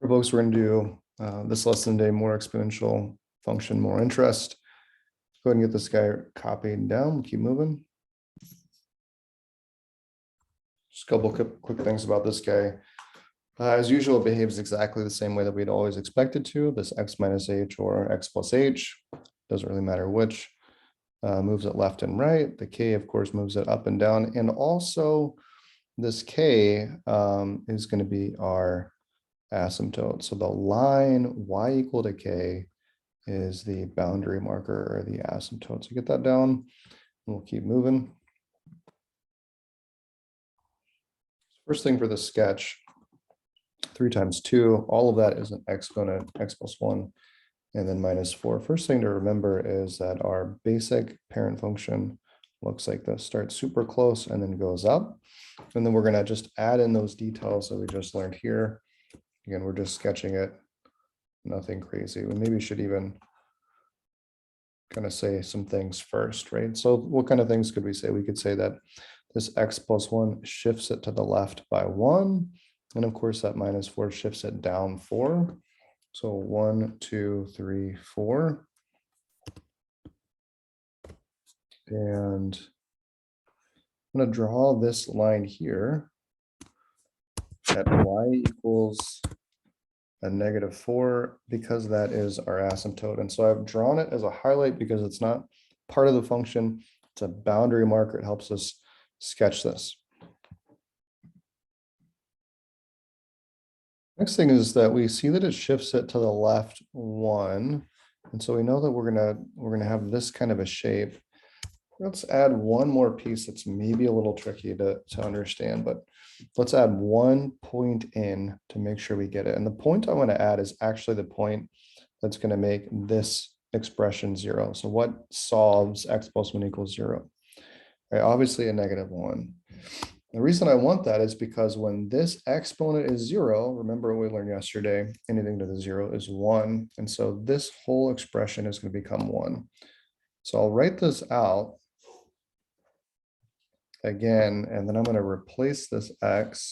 Folks, we're going to do this lesson today, more exponential function, more interest. Go ahead and get this guy copied down. We'll keep moving. Just a couple quick things about this guy. As usual, it behaves exactly the same way that we'd always expected to. This x minus h or x plus h, doesn't really matter which, moves it left and right. The k, of course, moves it up and down. And also, this k is going to be our asymptote. So the line y equal to k is the boundary marker or the asymptote. So get that down and we'll keep moving. First thing for the sketch, 3 times 2, all of that is an exponent, x plus 1, and then minus 4. First thing to remember is that our basic parent function looks like this, starts super close and then goes up. And then we're going to just add in those details that we just learned here. Again, we're just sketching it, nothing crazy. We maybe should even kind of say some things first, right? So what kind of things could we say? We could say that this x plus 1 shifts it to the left by 1. And of course, that minus 4 shifts it down 4. So 1, 2, 3, 4. And I'm going to draw this line here at y equals a -4 because that is our asymptote. And so I've drawn it as a highlight because it's not part of the function. It's a boundary marker. It helps us sketch this. Next thing is that we see that it shifts it to the left 1. And so we know that we're gonna have this kind of a shape. Let's add one more piece that's maybe a little tricky to understand, but let's add one point in to make sure we get it. And the point I want to add is actually the point that's going to make this expression 0. So what solves x plus 1 equals 0? Right, obviously a -1. The reason I want that is because when this exponent is 0, remember what we learned yesterday, anything to the 0 is 1. And so this whole expression is going to become 1. So I'll write this out again, and then I'm going to replace this x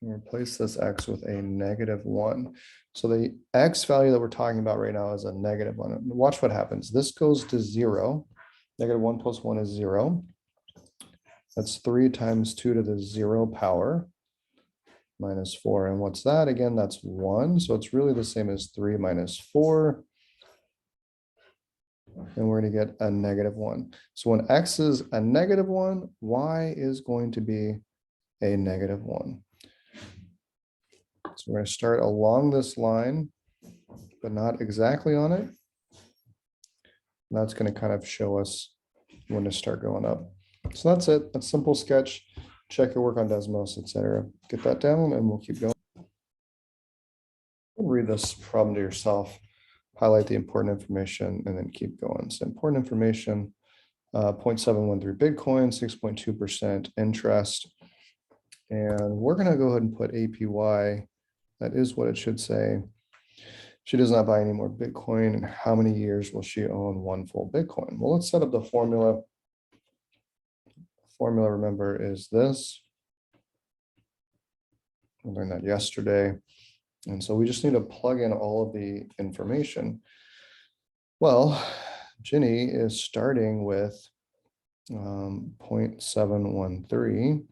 with a -1. So the x value that we're talking about right now is a -1. Watch what happens. This goes to 0. -1 plus 1 is 0. That's 3 times 2 to the 0 power minus 4. And what's that? Again, that's 1. So it's really the same as 3 minus 4. And we're going to get a -1. So when x is a -1, y is going to be a -1. So we're going to start along this line, but not exactly on it. And that's going to kind of show us when to start going up. So that's it. A simple sketch. Check your work on Desmos, etc. Get that down and we'll keep going. Read this problem to yourself. Highlight the important information and then keep going. So important information, 0.713 Bitcoin, 6.2% interest. And we're going to go ahead and put APY. That is what it should say. She does not buy any more Bitcoin. And how many years will she own 1 full Bitcoin? Well, let's set up the formula. The formula, remember, is this. We learned that yesterday. And so we just need to plug in all of the information. Well, Ginny is starting with 0.713.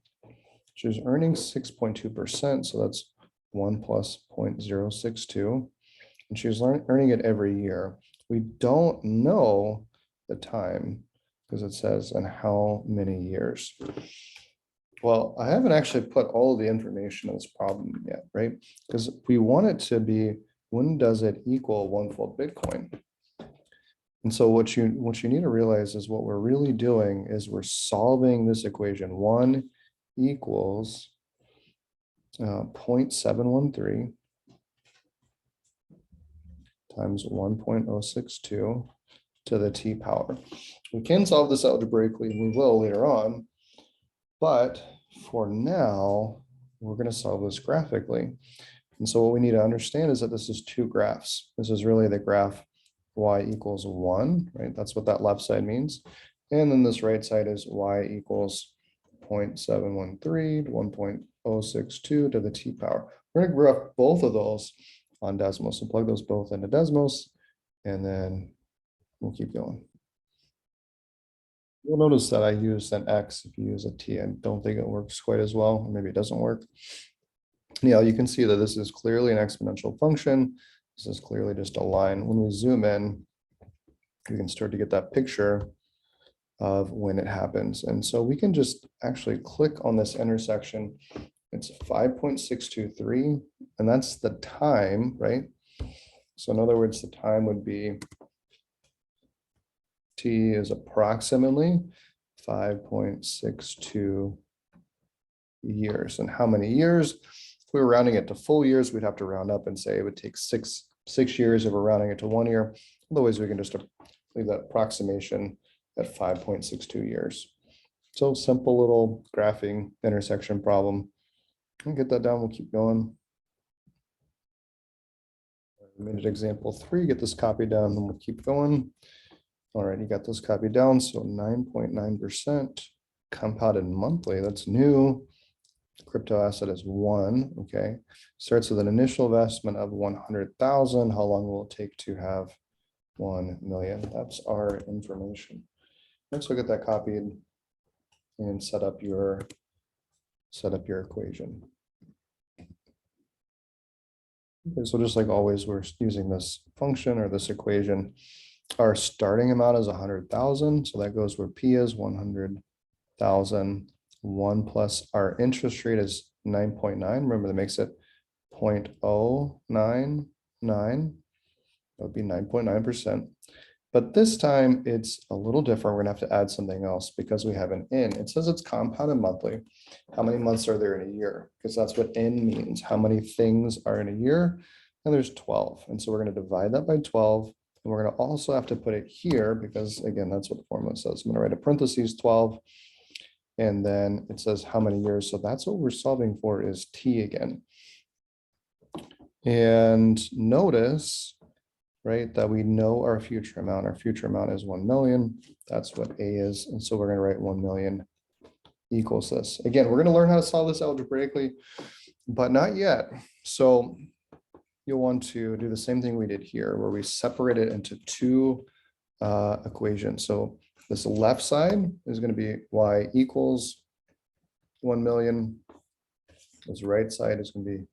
She's earning 6.2%. So that's 1 plus 0.062. And she's earning it every year. We don't know the time because it says in how many years. Well, I haven't actually put all of the information in this problem yet, right? Because we want it to be, when does it equal 1 full Bitcoin? And so what you need to realize is what we're really doing is we're solving this equation. 1 equals 0.713 times 1.062 to the t power. We can solve this algebraically. We will later on. But for now, we're going to solve this graphically. And so what we need to understand is that this is 2 graphs. This is really the graph y equals 1, right? That's what that left side means. And then this right side is y equals 0.713 to 1.062 to the t power. We're going to graph both of those on Desmos. So plug those both into Desmos, and then we'll keep going. You'll notice that I used an X. If you use a T, I don't think it works quite as well, or maybe it doesn't work. Yeah, you can see that this is clearly an exponential function. This is clearly just a line. When we zoom in, you can start to get that picture of when it happens. And so we can just actually click on this intersection. It's 5.623, and that's the time, right? So in other words, the time would be T is approximately 5.62 years. And how many years? If we were rounding it to full years, we'd have to round up and say it would take six years if we're rounding it to 1 year. Otherwise, we can just leave that approximation at 5.62 years. So simple little graphing intersection problem. I'll get that down, we'll keep going. We made it example 3, get this copied down, and we'll keep going. All right, you got those copied down, so 9.9% compounded monthly, that's new. Crypto asset is 1, okay. Starts with an initial investment of 100,000. How long will it take to have 1 million? That's our information. Let's look at that copied and set up your equation. Okay, so just like always, we're using this function or this equation. Our starting amount is 100,000, so that goes where P is 100,000. 1 plus our interest rate is 9.9. Remember, that makes it 0.099. That would be 9.9%. But this time it's a little different. We're gonna have to add something else because we have an in. It says it's compounded monthly. How many months are there in a year? Because that's what in means. How many things are in a year? And there's 12. And so we're going to divide that by 12. And we're going to also have to put it here because, again, that's what the formula says. I'm going to write a parentheses 12. And then it says how many years. So that's what we're solving for is T again. And notice, right, that we know our future amount. Our future amount is 1 million. That's what A is. And so we're going to write 1 million equals this. Again, we're going to learn how to solve this algebraically, but not yet. So you'll want to do the same thing we did here, where we separate it into two equations. So this left side is going to be y equals 1 million. This right side is going to be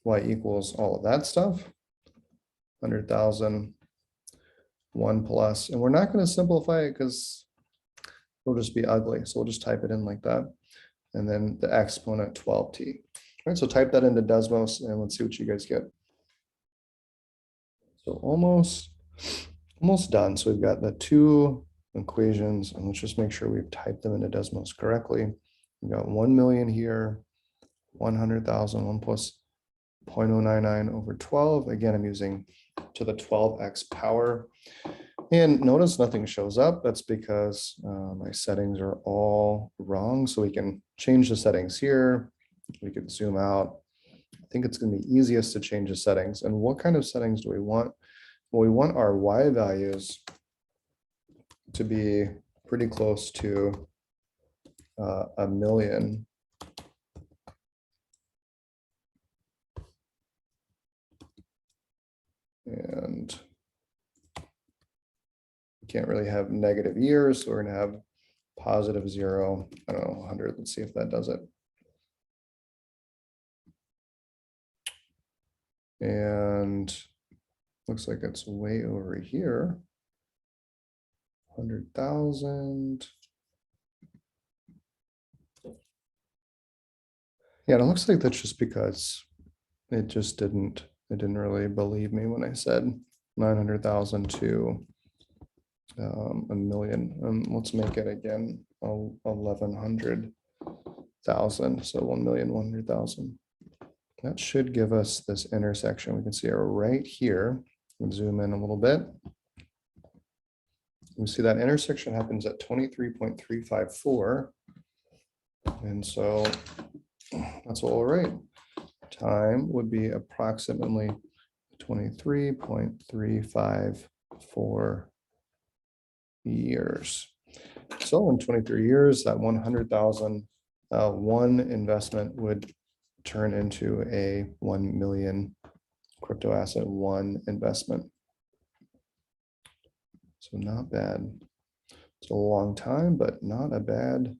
y equals all of that stuff. 100,000, 1 plus, and we're not going to simplify it because it'll just be ugly. So we'll just type it in like that. And then the exponent 12t. All right, so type that into Desmos and let's see what you guys get. So almost done. So we've got the two equations, and let's just make sure we've typed them into Desmos correctly. We've got 1 million here, 100,000, 1 plus 0.099 over 12. Again, I'm using to the 12x power. And notice nothing shows up. That's because my settings are all wrong. So we can change the settings here. We could zoom out. I think it's going to be easiest to change the settings. And what kind of settings do we want? Well, we want our y values to be pretty close to 1 million. And we can't really have negative years, so we're going to have positive 0, I don't know, 100. Let's see if that does it. And looks like it's way over here. 100,000. Yeah, it looks like that's just because it just didn't really believe me when I said 900,000 to 1 million. Let's make it again 1100,000. So 1,100,000. That should give us this intersection. We can see it right here. We'll zoom in a little bit. We see that intersection happens at 23.354. And so that's what we'll write. Time would be approximately 23.354 years. So in 23 years, that 100,000 one investment would turn into a 1 million crypto asset one investment. So not bad. It's a long time, but not a bad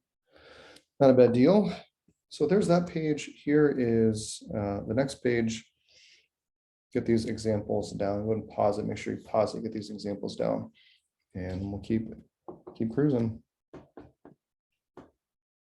deal. So there's that page. Here is the next page. Get these examples down. Go and pause it. Make sure you pause it. Get these examples down, and we'll keep cruising.